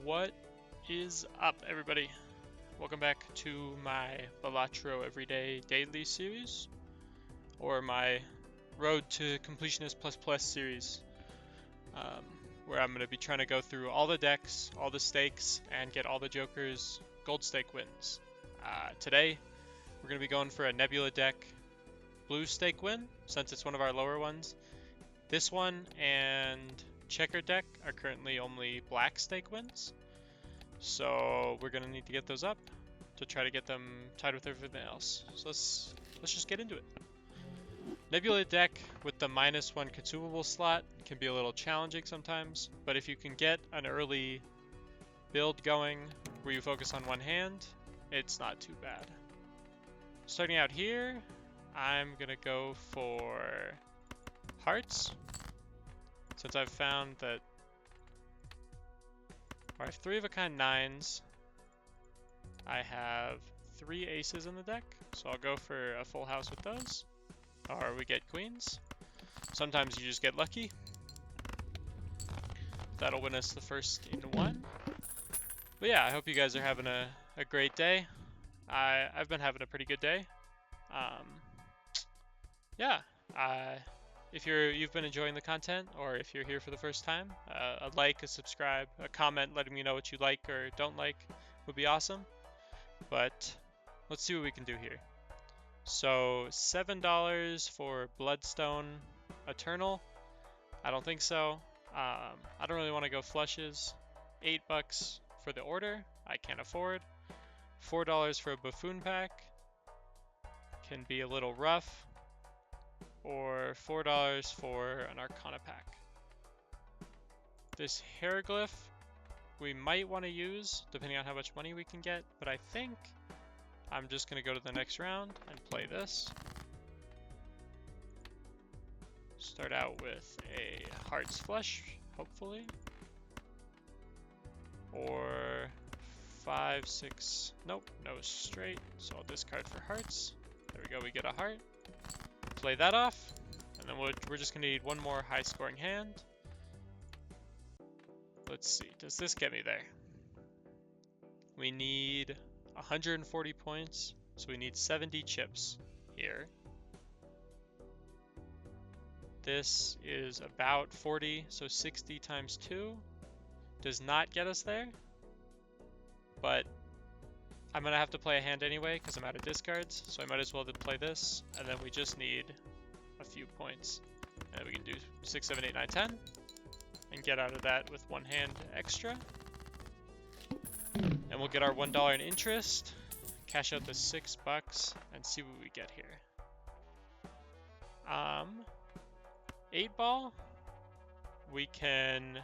What is up, everybody? Welcome back to my Balatro Everyday Daily series, or my Road to Completionist ++ series, where I'm going to be trying to go through all the decks, all the stakes, and get all the Joker's gold stake wins. Today, we're going to be going for a Nebula deck blue stake win, since it's one of our lower ones. This one and Checker deck are currently only black stake wins, so we're gonna need to get those up to try to get them tied with everything else. So let's just get into it. Nebula deck with the -1 consumable slot can be a little challenging sometimes, but if you can get an early build going where you focus on one hand, it's not too bad. Starting out here, I'm gonna go for hearts, since I've found that I have 3 of a kind 9s. I have 3 aces in the deck, so I'll go for a full house with those. Or we get queens. Sometimes you just get lucky. That'll win us the first in 1. But yeah, I hope you guys are having a great day. I've been having a pretty good day. Yeah, if you've been enjoying the content, or if you're here for the first time, a like, a subscribe, a comment letting me know what you like or don't like would be awesome. But let's see what we can do here. So $7 for Bloodstone Eternal. I don't think so. I don't really want to go flushes. $8 for the order. I can't afford. $4 for a Buffoon pack. Can be a little rough. Or $4 for an Arcana pack. This Hieroglyph we might want to use, depending on how much money we can get, but I think I'm just going to go to the next round and play this. Start out with a Hearts Flush, hopefully. Or 5, 6, nope, no straight, so I'll discard for hearts. There we go, we get a heart. Play that off, and then we're just going to need one more high-scoring hand. Let's see, does this get me there? We need 140 points, so we need 70 chips here. This is about 40, so 60 times 2 does not get us there. But I'm going to have to play a hand anyway because I'm out of discards, so I might as well play this, and then we just need a few points. And we can do 6, 7, 8, 9, 10, and get out of that with one hand extra. And we'll get our $1 in interest, cash out the $6, and see what we get here. 8-ball, we can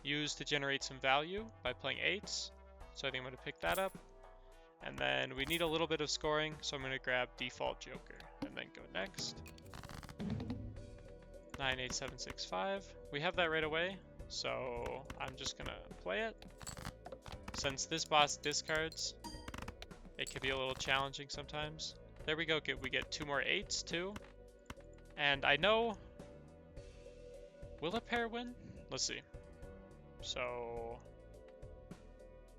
use to generate some value by playing 8s, so I think I'm going to pick that up. And then we need a little bit of scoring, so I'm going to grab default Joker, and then go next. 9, 8, 7, 6, 5. We have that right away, so I'm just going to play it. Since this boss discards, it can be a little challenging sometimes. There we go, we get 2 more 8s too. And I know, will a pair win? Let's see. So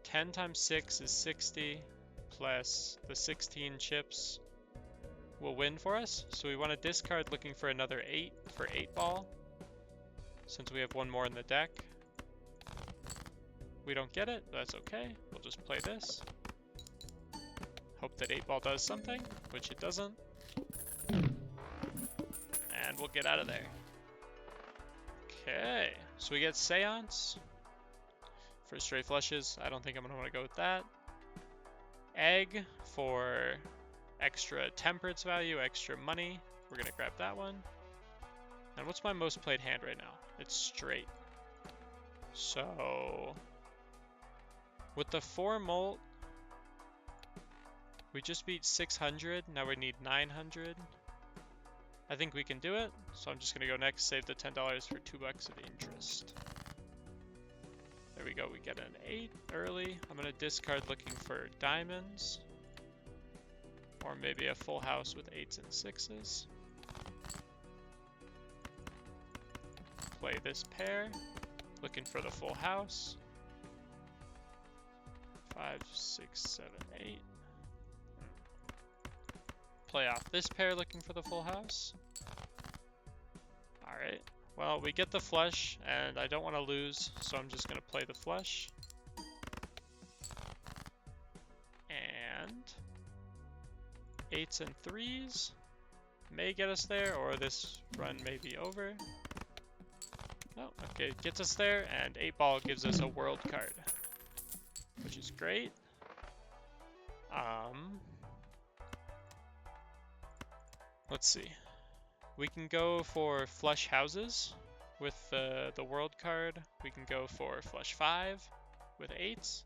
10 times 6 is 60, plus the 16 chips will win for us. So we want to discard looking for another 8 for 8-ball, since we have one more in the deck. We don't get it, but that's okay. We'll just play this. Hope that 8-ball does something, which it doesn't. And we'll get out of there. Okay, so we get Seance for straight flushes. I don't think I'm going to want to go with that. Egg for extra temperance value, extra money. We're going to grab that one. And what's my most played hand right now? It's straight. So with the 4 molt, we just beat 600. Now we need 900. I think we can do it. So I'm just going to go next, save the $10 for $2 of interest. There we go. We get an 8 early. I'm going to discard looking for diamonds. Or maybe a full house with 8s and 6s. Play this pair. Looking for the full house. 5, 6, 7, 8. Play off this pair looking for the full house. Alright. Well, we get the flush, and I don't want to lose, so I'm just going to play the flush. And 8s and 3s may get us there, or this run may be over. Oh, okay, it gets us there, and 8-ball gives us a world card, which is great. Let's see. We can go for flush houses with the world card. We can go for flush 5 with 8s.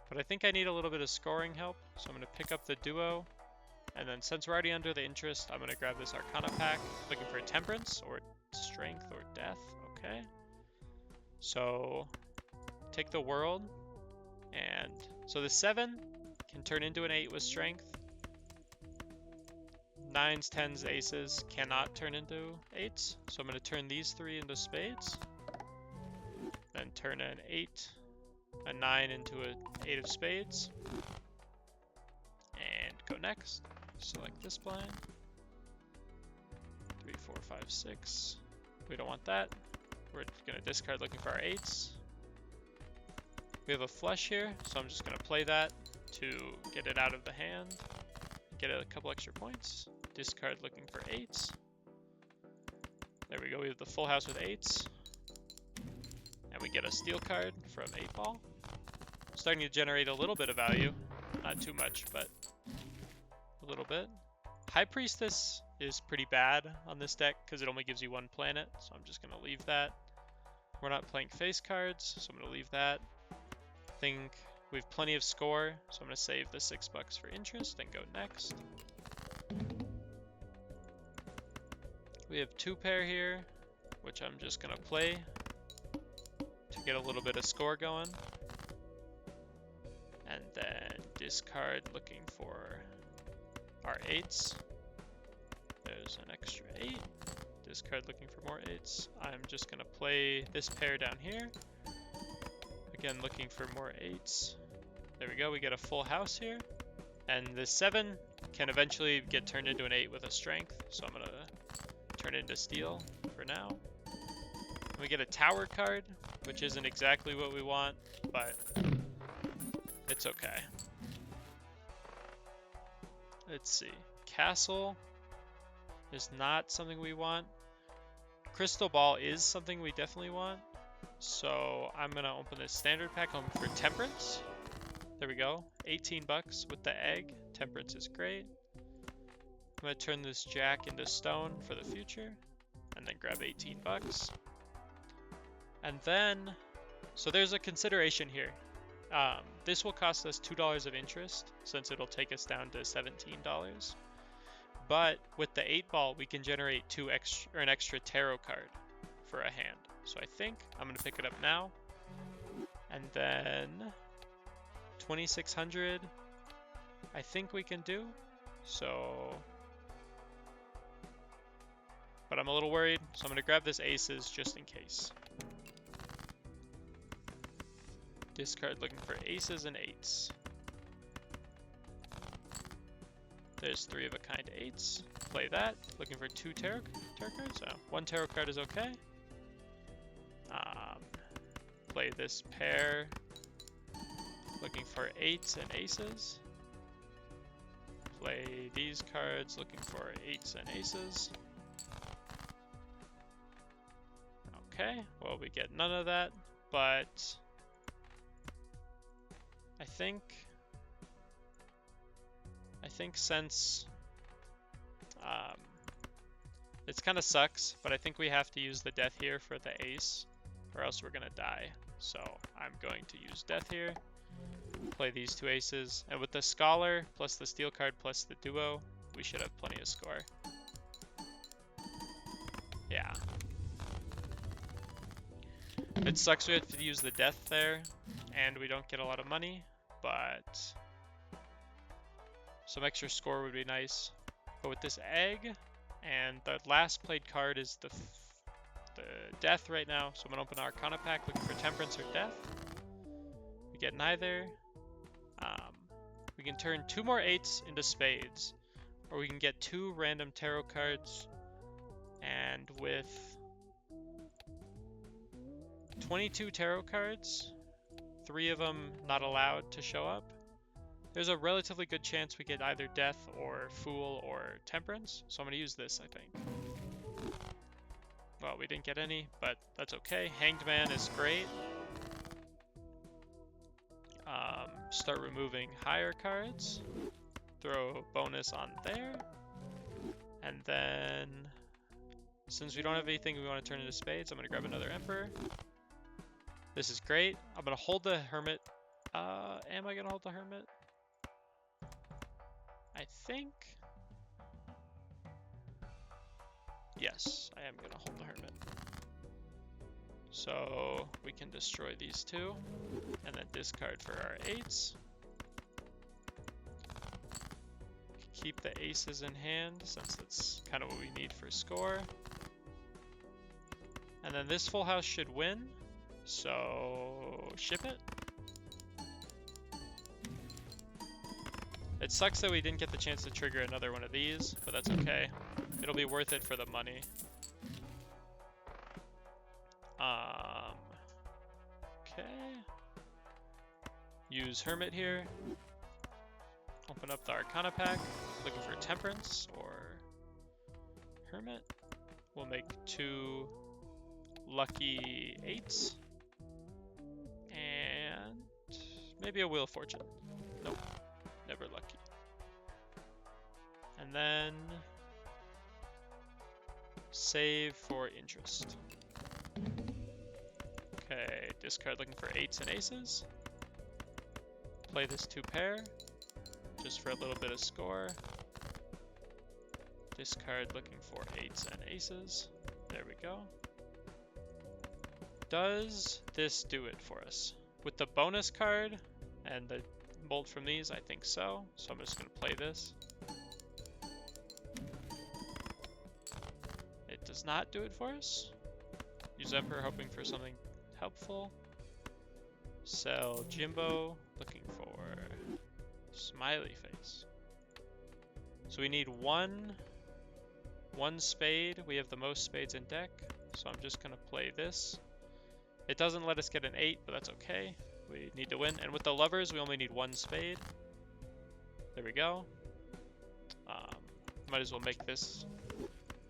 But I think I need a little bit of scoring help, so I'm going to pick up the duo. And then since we're already under the interest, I'm going to grab this Arcana pack, looking for temperance or strength or death. Okay. So take the world. And so the 7 can turn into an 8 with strength. 9s, 10s, aces cannot turn into 8s. So I'm going to turn these 3 into spades. Then turn an 8, a 9 into an 8 of spades. And go next. Select this blind. 3, 4, 5, 6. We don't want that. We're going to discard looking for our 8s. We have a flush here, so I'm just going to play that to get it out of the hand. Get a couple extra points. Discard looking for 8s. There we go, we have the full house with 8s. And we get a steal card from 8-ball. Starting to generate a little bit of value. Not too much, but a little bit. High Priestess is pretty bad on this deck because it only gives you 1 planet, so I'm just going to leave that. We're not playing face cards, so I'm going to leave that. I think we have plenty of score, so I'm going to save the $6 for interest and go next. We have 2 pair here, which I'm just going to play to get a little bit of score going. And then discard looking for our 8s. There's an extra 8. Discard looking for more 8s. I'm just going to play this pair down here. Again, looking for more 8s. There we go, we get a full house here. And the 7 can eventually get turned into an 8 with a strength, so I'm going to turn it into steel for now. And we get a tower card, which isn't exactly what we want, but it's okay. Let's see. Castle is not something we want. Crystal Ball is something we definitely want. So I'm going to open this standard pack, looking for Temperance. There we go. $18 with the egg. Temperance is great. I'm going to turn this jack into stone for the future. And then grab $18. And then, so there's a consideration here. This will cost us $2 of interest, since it'll take us down to $17. But with the 8-ball, we can generate an extra tarot card for a hand. So I think I'm going to pick it up now. And then 2,600, I think we can do. So, but I'm a little worried, so I'm going to grab this aces just in case. Discard looking for aces and 8s. There's 3 of a kind 8s. Play that. Looking for 2 tarot cards. Oh, 1 tarot card is okay. Play this pair. Looking for 8s and aces. Play these cards. Looking for 8s and aces. Okay. Well, we get none of that, but I think since it kind of sucks, but I think we have to use the death here for the ace, or else we're gonna die. So I'm going to use death here, play these 2 aces, and with the scholar plus the steel card plus the duo, we should have plenty of score. Yeah. It sucks we have to use the death there, and we don't get a lot of money, but some extra score would be nice. But with this egg, and the last played card is the death right now, so I'm going to open an Arcana pack looking for Temperance or Death. We get neither. We can turn 2 more 8s into spades, or we can get 2 random tarot cards, and with 22 tarot cards, 3 of them not allowed to show up, there's a relatively good chance we get either Death or Fool or Temperance, so I'm going to use this, I think. Well, we didn't get any, but that's okay. Hanged Man is great. Start removing higher cards. Throw bonus on there. And then, since we don't have anything we want to turn into spades, I'm going to grab another Emperor. This is great. I'm going to hold the Hermit. Am I going to hold the Hermit? I think. Yes, I am going to hold the Hermit. So we can destroy these 2, and then discard for our 8s. Keep the aces in hand, since that's kind of what we need for score. And then this full house should win, so ship it. It sucks that we didn't get the chance to trigger another one of these, but that's okay. It'll be worth it for the money. Okay. Use Hermit here. Open up the Arcana pack. Looking for Temperance or Hermit. We'll make 2 lucky 8s. And maybe a Wheel of Fortune. Nope. Never lucky. And then save for interest. Okay, discard looking for 8s and aces. Play this 2 pair, just for a little bit of score. Discard looking for 8s and aces. There we go. Does this do it for us? With the bonus card and the bolt from these, I think so. So I'm just going to play this. It does not do it for us. Use Emperor hoping for something helpful. Sell Jimbo, looking for smiley face. So we need one spade. We have the most spades in deck, so I'm just gonna play this. It doesn't let us get an 8, but that's okay. We need to win. And with the lovers, we only need 1 spade. There we go. Might as well make this,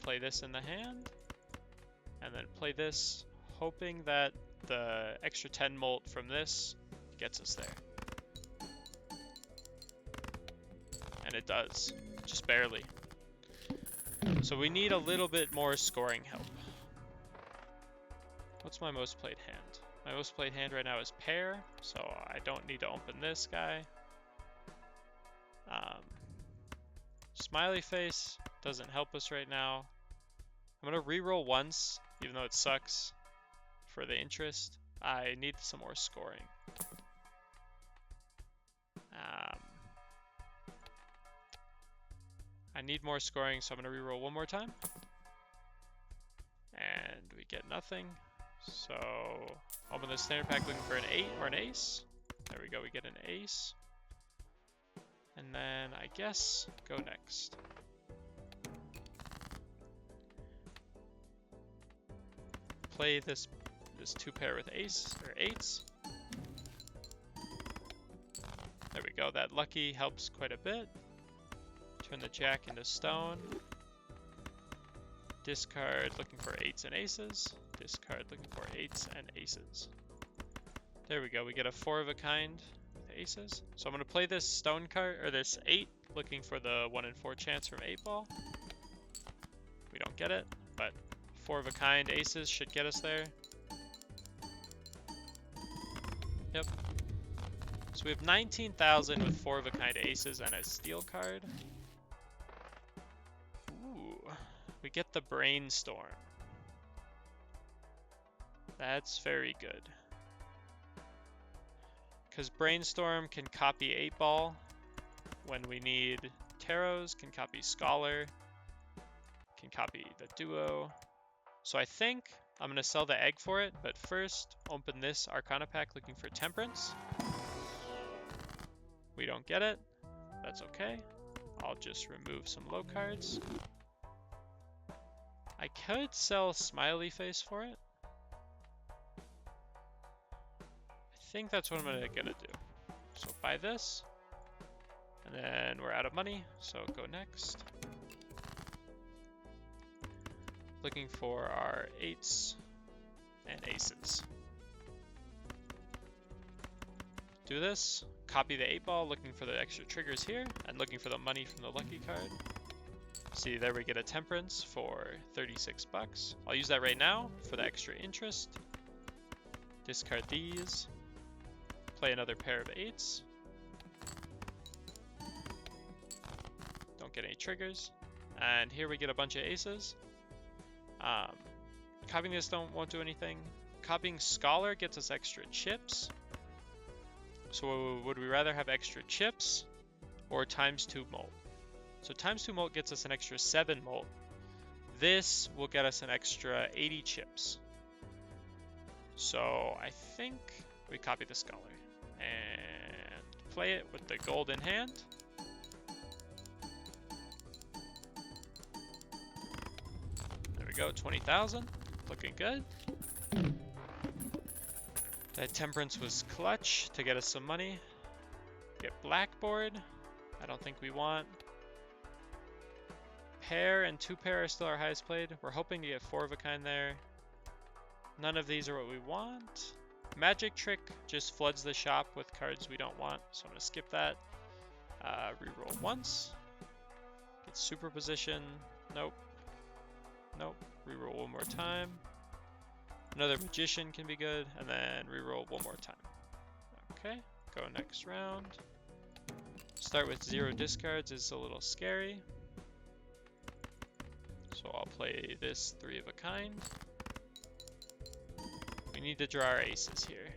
play this in the hand, and then play this, hoping that the extra 10 molt from this gets us there. And it does, just barely. So we need a little bit more scoring help. What's my most played hand? My most played hand right now is pair, so I don't need to open this guy. Smiley face doesn't help us right now. I'm gonna reroll once, even though it sucks for the interest. I need some more scoring. I need more scoring, so I'm gonna reroll one more time. And we get nothing. So open the standard pack looking for an 8 or an ace. There we go, we get an ace. And then I guess go next. Play this 2 pair with ace or 8s. There we go, that lucky helps quite a bit. Turn the jack into stone. Discard looking for 8s and aces. Discard looking for 8s and aces. There we go, we get a 4 of a kind with aces. So I'm going to play this stone card, or this 8, looking for the 1 in 4 chance from 8 ball. We don't get it, but 4 of a kind aces should get us there. Yep. So we have 19,000 with 4 of a kind aces and a steel card. Ooh, we get the brainstorm. That's very good. Because brainstorm can copy 8 ball when we need tarots, can copy scholar, can copy the duo. So I think I'm going to sell the egg for it, but first open this Arcana pack looking for temperance. We don't get it, That's okay. I'll just remove some low cards. I could sell Smiley Face for it. I think that's what I'm gonna do. So buy this. And then we're out of money, so go next. Looking for our 8s and aces. Do this. Copy the 8-ball, looking for the extra triggers here, and looking for the money from the lucky card. See, there we get a temperance for 36 bucks. I'll use that right now for the extra interest. Discard these. Play another pair of 8s. Don't get any triggers. And here we get a bunch of aces. Copying this won't do anything. Copying Scholar gets us extra chips. So would we rather have extra chips or ×2 molt? So ×2 molt gets us an extra 7 molt. This will get us an extra 80 chips. So I think we copy the Scholar and play it with the gold in hand. There we go, 20,000. Looking good. That temperance was clutch to get us some money. Get blackboard. I don't think we want. Pair and 2 pair are still our highest played. We're hoping to get 4 of a kind there. None of these are what we want. Magic Trick just floods the shop with cards we don't want, so I'm going to skip that. Reroll once. Get superposition. Nope. Nope. Reroll one more time. Another Magician can be good, and then reroll one more time. Okay, go next round. Start with 0 discards is a little scary. So I'll play this 3 of a kind. We need to draw our aces here.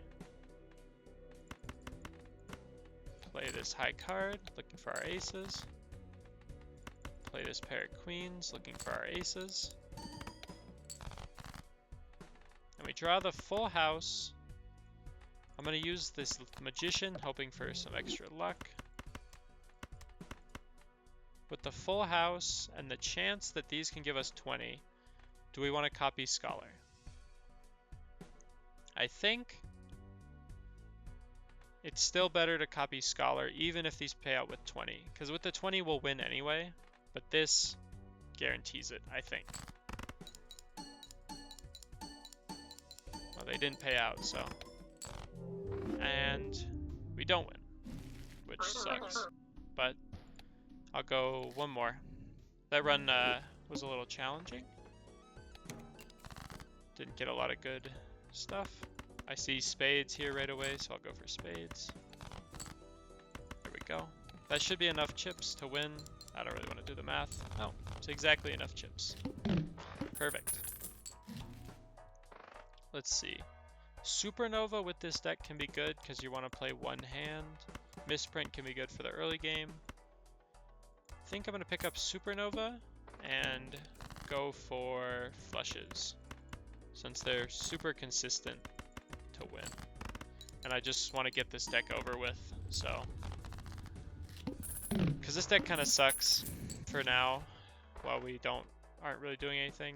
Play this high card, looking for our aces. Play this pair of queens, looking for our aces. And we draw the full house. I'm going to use this Magician, hoping for some extra luck. With the full house and the chance that these can give us 20, do we want to copy Scholar? I think it's still better to copy Scholar even if these pay out with 20, because with the 20 we'll win anyway, but this guarantees it, I think. Well, they didn't pay out, so. And we don't win, which sucks, but I'll go one more. That run was a little challenging. Didn't get a lot of good stuff. I see spades here right away, so I'll go for spades. There we go. That should be enough chips to win. I don't really want to do the math. No, it's exactly enough chips. Perfect. Let's see. Supernova with this deck can be good because you want to play one hand. Misprint can be good for the early game. I think I'm going to pick up Supernova and go for flushes, since they're super consistent to win. And I just want to get this deck over with, so. Because this deck kind of sucks for now, while we aren't really doing anything.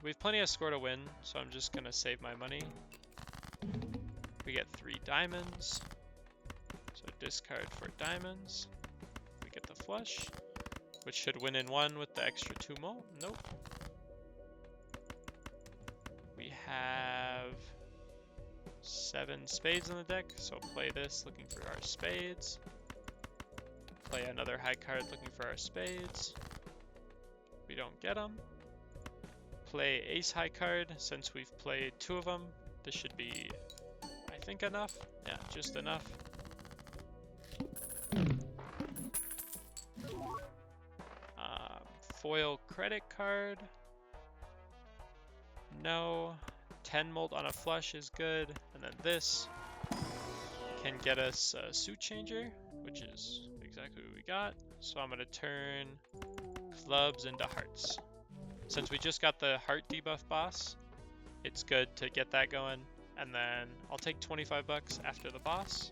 We have plenty of score to win, so I'm just going to save my money. We get 3 diamonds, so discard for diamonds. We get the flush, which should win in 1 with the extra 2 molt. Nope. We have 7 spades in the deck, so play this looking for our spades. Play another high card looking for our spades. We don't get them. Play ace high card, since we've played 2 of them. This should be, I think, enough. Yeah, just enough. Foil credit card. No. 10 molt on a flush is good. And then this can get us a suit changer, which is exactly what we got. So I'm going to turn clubs into hearts. Since we just got the heart debuff boss, it's good to get that going. And then I'll take 25 bucks after the boss.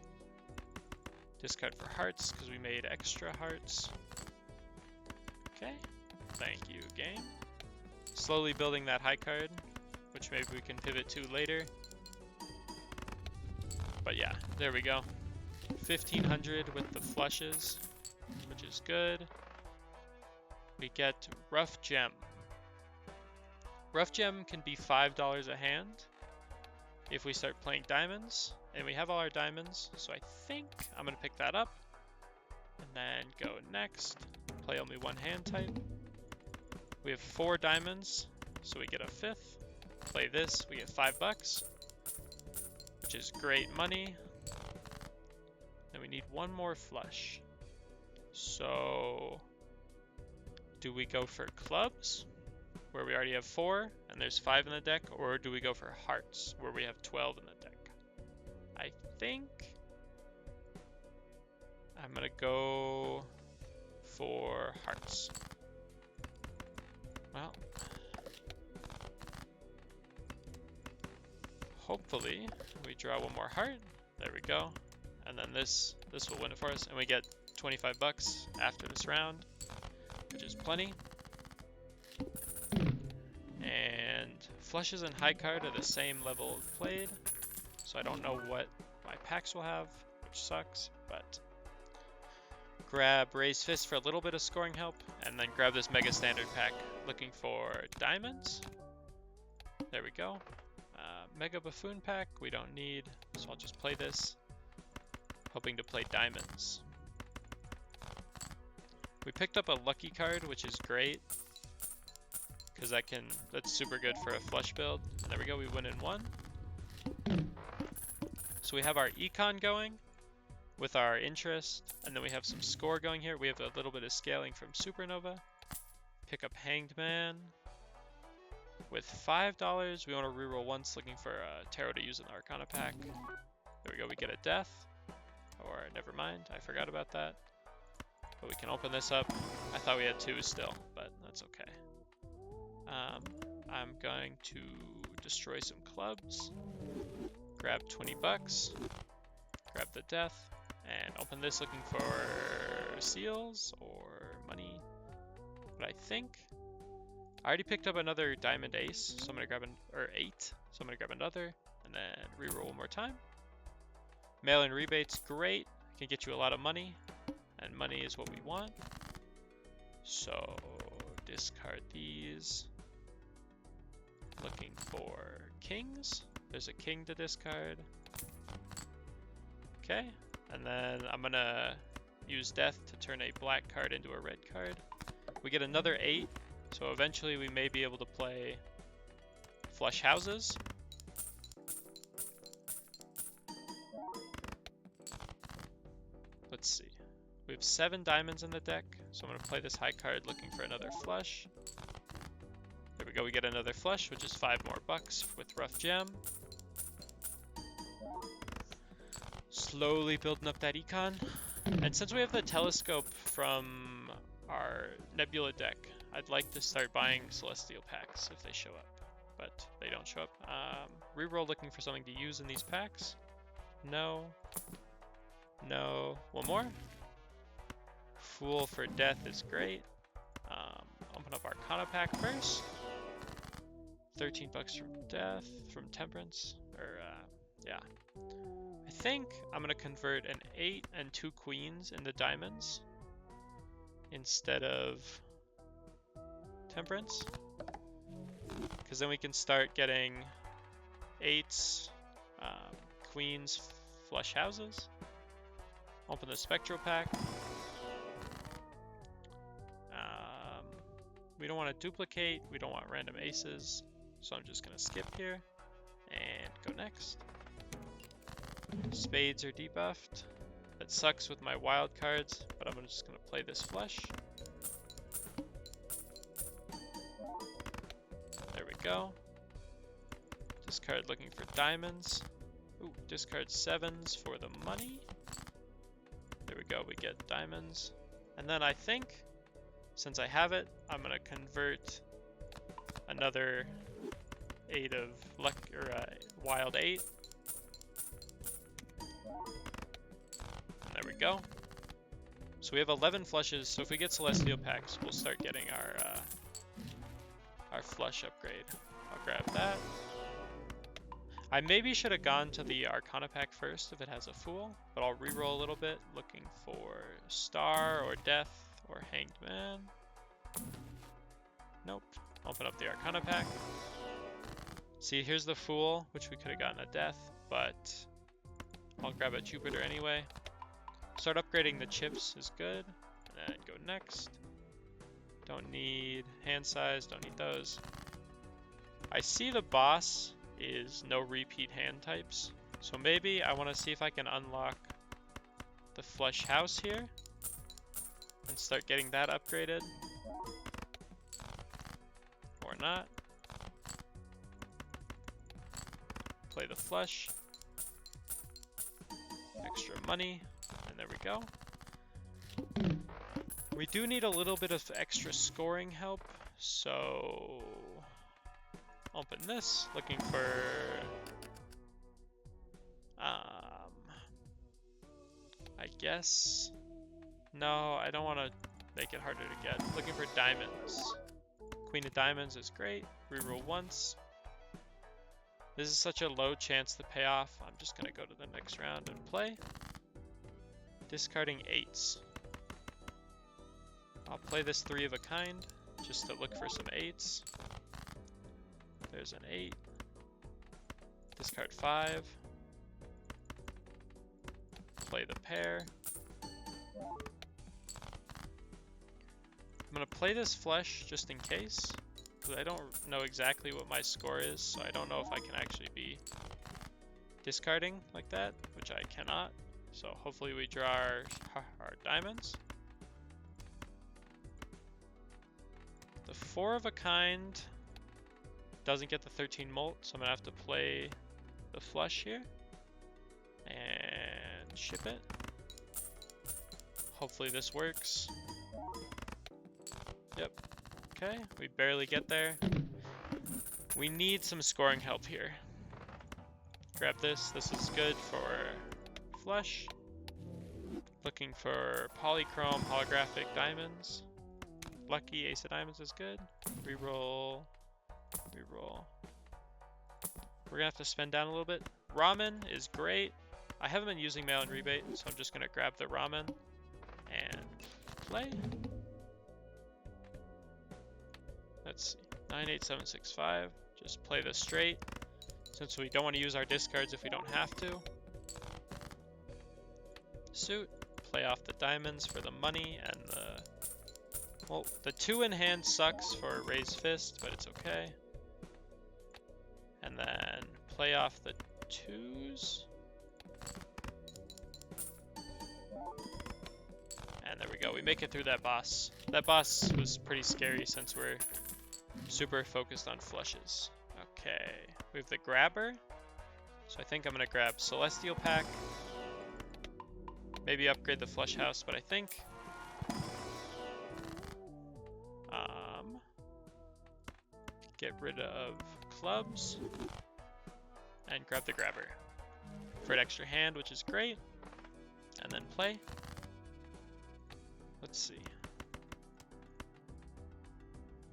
Discard for hearts, because we made extra hearts. Okay, thank you, game. Slowly building that high card, which maybe we can pivot to later. But yeah, there we go. 1500 with the flushes, which is good. We get Rough Gem. Rough Gem can be $5 a hand if we start playing diamonds. And we have all our diamonds, so I think I'm going to pick that up. And then go next. Play only one hand type. We have 4 diamonds, so we get a 5th. Play this, we get $5, which is great money. And we need one more flush. So, do we go for clubs, where we already have 4, and there's 5 in the deck, or do we go for hearts, where we have 12 in the deck? I think I'm gonna go for hearts. Well, hopefully we draw one more heart. There we go. And then this will win it for us, and we get $25 after this round, which is plenty. And flushes and high card are the same level played, so I don't know what my packs will have, which sucks, but grab Raise Fist for a little bit of scoring help, and then grab this Mega Standard pack looking for diamonds. There we go. Mega Buffoon pack we don't need, so I'll just play this, hoping to play diamonds. We picked up a lucky card, which is great, because that's super good for a flush build. And there we go, we win in 1. So we have our econ going with our interest, and then we have some score going here. We have a little bit of scaling from Supernova. Pick up Hanged Man. With $5, we want to reroll once, looking for Tarot to use in the Arcana pack. There we go, we get a death. Or never mind, I forgot about that. But we can open this up. I thought we had 2 still, but that's okay. I'm going to destroy some clubs. Grab $20. Grab the death. And open this looking for seals or money. But I think I already picked up another diamond ace, so I'm gonna grab 8. So I'm gonna grab another and then reroll one more time. Mail-in rebates, great. Can get you a lot of money, and money is what we want. So discard these. Looking for kings. There's a king to discard. Okay, and then I'm gonna use death to turn a black card into a red card. We get another 8, so eventually we may be able to play flush houses. Let's see. We have 7 diamonds in the deck, so I'm going to play this high card looking for another flush. There we go, we get another flush, which is $5 more with Rough Gem. Slowly building up that econ. And since we have the telescope from our Nebula deck, I'd like to start buying Celestial packs if they show up, but they don't show up. Reroll looking for something to use in these packs. No. No. One more. Fool for death is great. Open up Arcana pack first. $13 from death, from temperance, or yeah. I think I'm gonna convert an 8 and 2 queens into diamonds instead of temperance, because then we can start getting 8s, queens, flush houses. Open the spectral pack. We don't want to duplicate, we don't want random aces, so I'm just going to skip here and go next. Spades are debuffed. That sucks with my wild cards, but I'm just going to play this flush. There we go. Discard looking for diamonds. Ooh, discard 7s for the money. There we go, we get diamonds. And then I think, since I have it, I'm going to convert another 8 of luck, or wild 8. And there we go. So we have 11 flushes, so if we get Celestial Packs, we'll start getting our flush upgrade. I'll grab that. I maybe should have gone to the Arcana pack first if it has a Fool, but I'll reroll a little bit, looking for Star or Death or Hanged Man. Nope. Open up the Arcana pack. See, here's the Fool, which we could have gotten a Death, but I'll grab a Jupiter anyway. Start upgrading the chips is good, and then go next. Don't need hand size, don't need those. I see the boss is no repeat hand types, so maybe I want to see if I can unlock the flush house here and start getting that upgraded, or not. Play the flush, extra money, and there we go. We do need a little bit of extra scoring help, so open this, looking for I guess, no, I don't want to make it harder to get. Looking for diamonds. Queen of diamonds is great. Reroll once. This is such a low chance to pay off. I'm just gonna go to the next round and play. Discarding 8s. I'll play this 3 of a kind just to look for some 8s. There's an 8. Discard 5. Play the pair. I'm gonna play this flush just in case, because I don't know exactly what my score is, so I don't know if I can actually be discarding like that, which I cannot. So hopefully we draw our diamonds. The 4 of a kind doesn't get the 13 molt, so I'm gonna have to play the flush here and ship it. Hopefully this works. Yep. Okay, we barely get there. We need some scoring help here. Grab this. This is good for flush. Looking for polychrome holographic diamonds. Lucky ace of diamonds is good. Reroll. Reroll. We're gonna have to spend down a little bit. Ramen is great. I haven't been using mail and rebate, so I'm just gonna grab the ramen and play. Let's see. 9, 8, 7, 6, 5. Just play this straight, since we don't want to use our discards if we don't have to. Suit. Play off the diamonds for the money and the... Well, the 2 in hand sucks for raised fist, but it's okay. And then play off the 2s. And there we go. We make it through that boss. That boss was pretty scary since we're super focused on flushes. Okay. We have the grabber. So I think I'm going to grab Celestial Pack. Maybe upgrade the flush house, but I think get rid of clubs and grab the grabber for an extra hand, which is great. And then play. Let's see.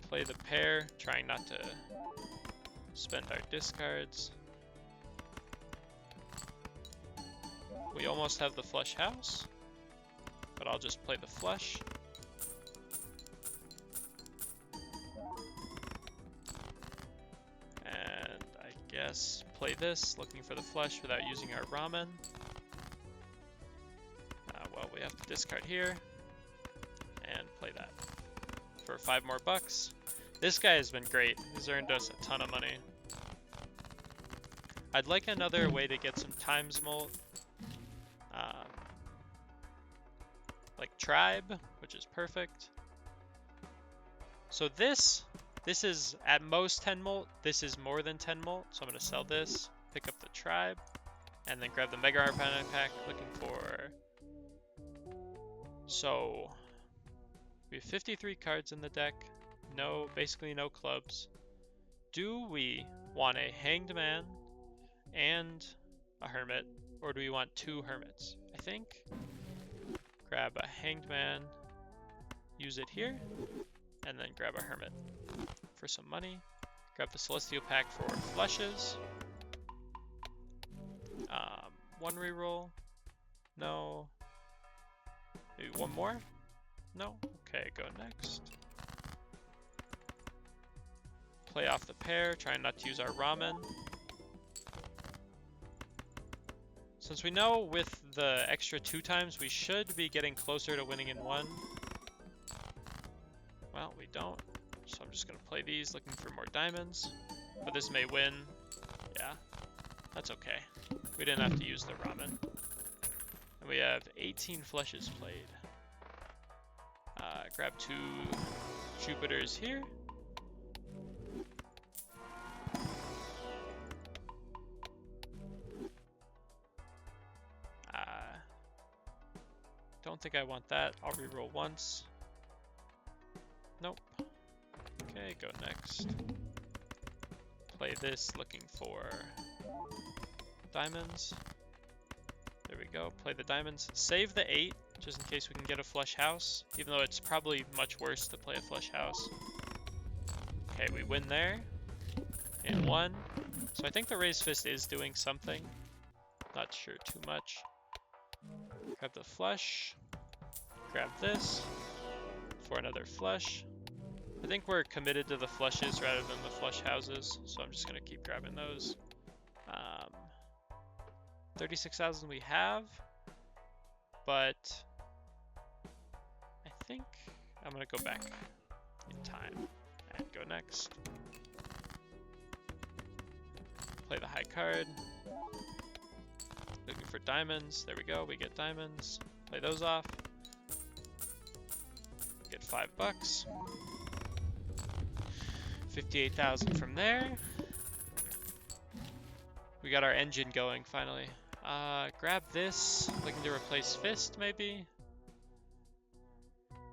Play the pair, trying not to spend our discards. We almost have the flush house, but I'll just play the flush. And I guess play this, looking for the flush without using our ramen. Well, we have to discard here and play that for 5 more bucks. This guy has been great. He's earned us a ton of money. I'd like another way to get some times molt. Like tribe, which is perfect. So this is at most 10 molt. This is more than 10 molt. So I'm going to sell this, pick up the tribe, and then grab the Mega Arcana pack looking for... So we have 53 cards in the deck. No, basically no clubs. Do we want a Hanged Man and a Hermit, or do we want 2 Hermits? I think grab a Hanged Man, use it here, and then grab a Hermit for some money. Grab the Celestial Pack for flushes. One reroll. No. Maybe one more? No? Okay, go next. Play off the pair, trying not to use our ramen. Since we know with the extra 2 times we should be getting closer to winning in 1. Well, we don't. So I'm just going to play these, looking for more diamonds. But this may win. Yeah, that's okay. We didn't have to use the ramen. And we have 18 flushes played. Grab 2 Jupiters here. Don't think I want that. I'll reroll once. Nope. Okay, go next. Play this, looking for diamonds. There we go. Play the diamonds. Save the 8, just in case we can get a flush house, even though it's probably much worse to play a flush house. Okay, we win there in 1. So I think the raised fist is doing something. Not sure too much. Grab the flush. Grab this for another flush. I think we're committed to the flushes rather than the flush houses, so I'm just going to keep grabbing those. 36,000 we have, but I think I'm going to go back in time and go next. Play the high card. Looking for diamonds. There we go. We get diamonds. Play those off. Get $5. 58,000 from there. We got our engine going finally. Grab this. Looking to replace fist maybe.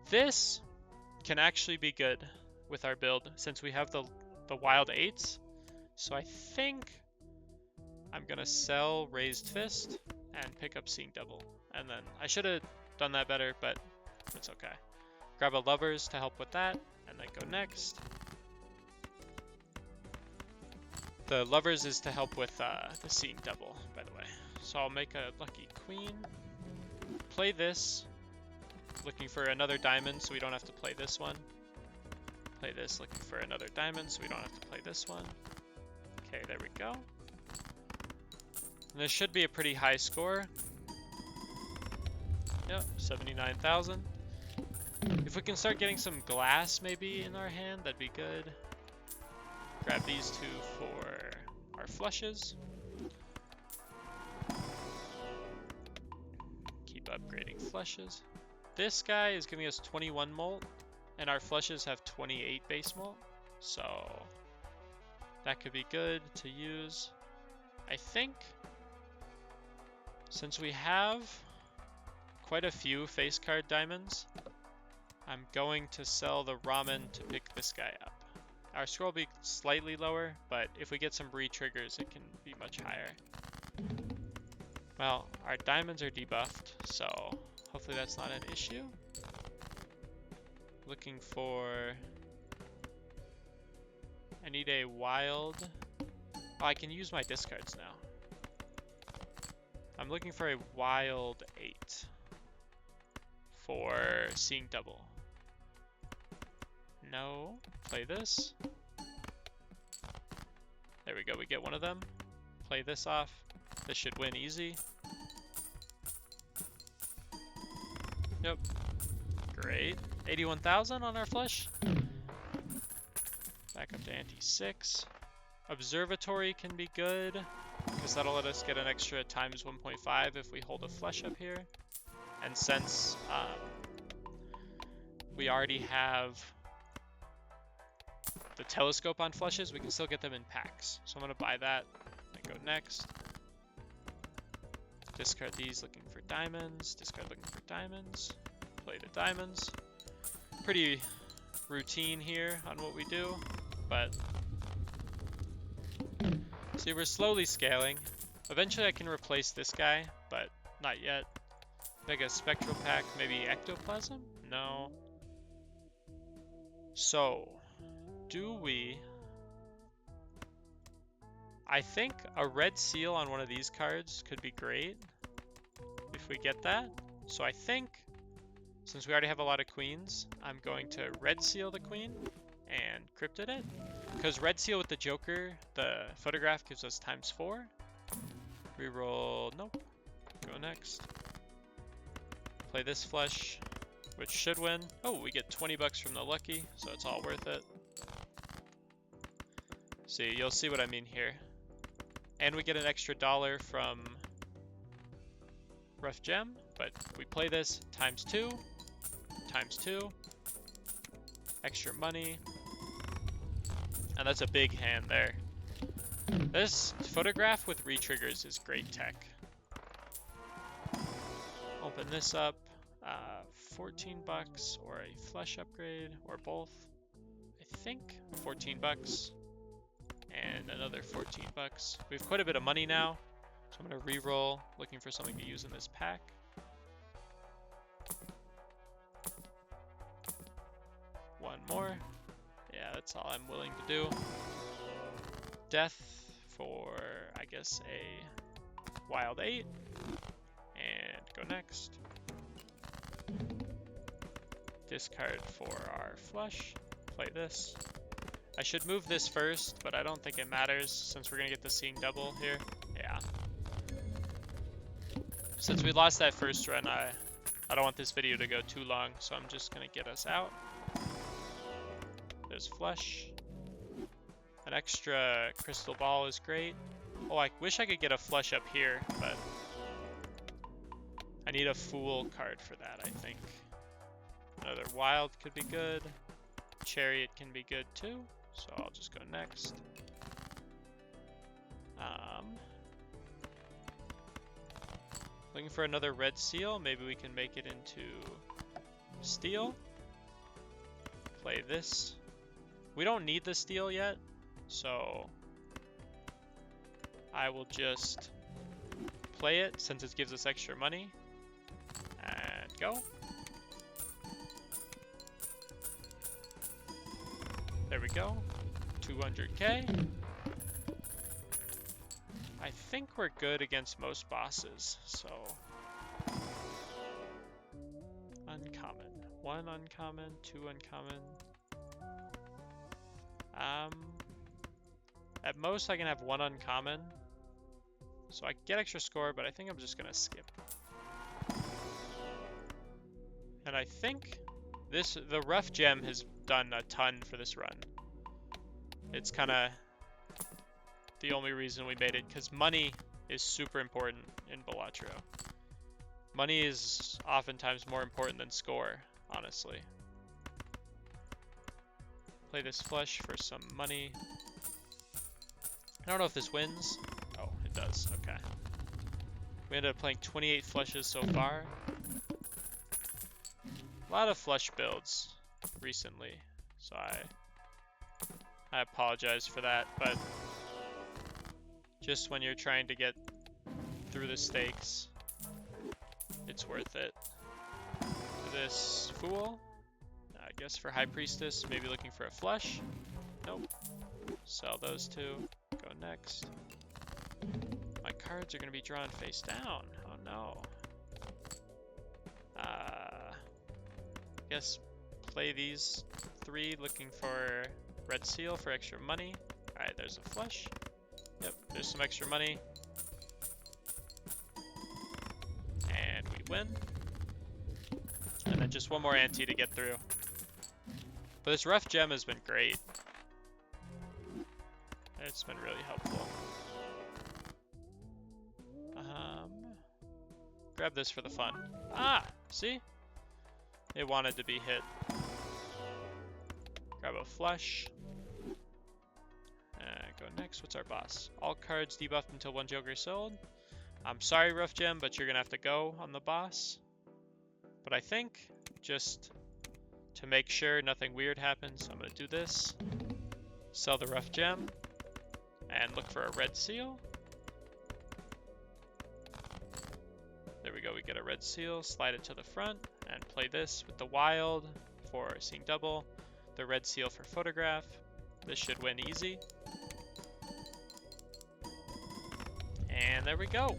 This can actually be good with our build since we have the wild 8s. So I think I'm gonna sell raised fist and pick up seeing double. And then I should have done that better, but it's okay. Grab a lovers to help with that, and then go next. The lovers is to help with the seeing double, by the way. So I'll make a lucky queen. Play this, looking for another diamond, so we don't have to play this one. Play this, looking for another diamond, so we don't have to play this one. Okay, there we go. And this should be a pretty high score. Yep, 79,000. If we can start getting some glass maybe in our hand, that'd be good. Grab these 2 for our flushes. Keep upgrading flushes. This guy is giving us 21 molt, and our flushes have 28 base molt. So that could be good to use. I think since we have quite a few face card diamonds, I'm going to sell the ramen to pick this guy up. Our score will be slightly lower, but if we get some re-triggers, it can be much higher. Well, our diamonds are debuffed, so hopefully that's not an issue. Looking for... I need a wild... Oh, I can use my discards now. I'm looking for a wild 8 for seeing double. No. Play this. There we go, we get one of them. Play this off. This should win easy. Yep. Great. 81,000 on our flush. Back up to ante 6. Observatory can be good, because that'll let us get an extra times 1.5 if we hold a flush up here. And since we already have the telescope on flushes, we can still get them in packs. So I'm going to buy that and go next. Discard these, looking for diamonds. Discard looking for diamonds. Play the diamonds. Pretty routine here on what we do, but see, we're slowly scaling. Eventually I can replace this guy, but not yet. Mega Spectral Pack, maybe Ectoplasm? No. So, do we... I think a red seal on one of these cards could be great if we get that. So I think, since we already have a lot of queens, I'm going to red seal the queen and cryptid it. Because red seal with the Joker, the photograph gives us ×4. Reroll, nope. Go next. Play this flush, which should win. Oh, we get 20 bucks from the lucky, so it's all worth it. See, you'll see what I mean here. And we get an extra $1 from Rough Gem, but we play this ×2, ×2, extra money, and that's a big hand there. This photograph with retriggers is great tech. Open this up, 14 bucks or a flush upgrade or both. I think 14 bucks and another 14 bucks. We have quite a bit of money now, so I'm gonna re-roll, looking for something to use in this pack. One more. Yeah, that's all I'm willing to do. Death for, I guess, a wild 8. And go next. Discard for our flush. Play this. I should move this first, but I don't think it matters since we're going to get the seeing double here. Yeah. Since we lost that first run, I don't want this video to go too long, so I'm just going to get us out. There's flush. An extra crystal ball is great. Oh, I wish I could get a flush up here, but I need a fool card for that, I think. Another wild could be good. Chariot can be good too, so I'll just go next. Looking for another red seal. Maybe we can make it into steel. Play this. We don't need the steel yet, so I will just play it since it gives us extra money. And go. There we go. 200k. I think we're good against most bosses, so uncommon. 1 uncommon, 2 uncommon. At most I can have 1 uncommon, so I get extra score, but I think I'm just gonna skip. And I think the rough gem has done a ton for this run. It's kind of the only reason we made it, because money is super important in Balatro. Money is oftentimes more important than score, honestly. Play this flush for some money. I don't know if this wins. Oh, it does. Okay. We ended up playing 28 flushes so far. A lot of flush builds recently, so I apologize for that, but just when you're trying to get through the stakes, it's worth it. This fool, I guess for High Priestess, maybe looking for a flush. Nope. Sell those two. Go next. My cards are going to be drawn face down. Oh no. Guess play these 3 looking for red seal for extra money. Alright, there's a flush. Yep, there's some extra money. And we win. And then just one more ante to get through. But this rough gem has been great. It's been really helpful. Grab this for the fun. Ah, see? It wanted to be hit. Grab a flush. Go next. What's our boss? All cards debuffed until 1 Joker is sold. I'm sorry, Rough Gem, but you're going to have to go on the boss. But I think, just to make sure nothing weird happens, I'm going to do this. Sell the Rough Gem. And look for a red seal. There we go, we get a red seal, slide it to the front, and play this with the wild for seeing double, the red seal for photograph. This should win easy. And there we go.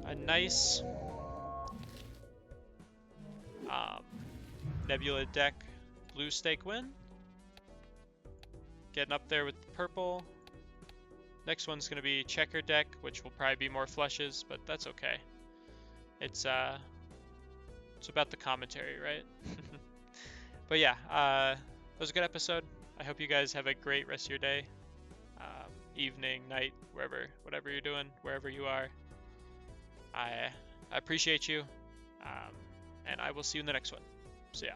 A nice Nebula deck blue stake win. Getting up there with the purple. Next one's going to be checker deck, which will probably be more flushes, but that's okay. It's about the commentary, right? But yeah, it was a good episode. I hope you guys have a great rest of your day, evening, night, whatever you're doing, wherever you are. I appreciate you, and I will see you in the next one. So yeah.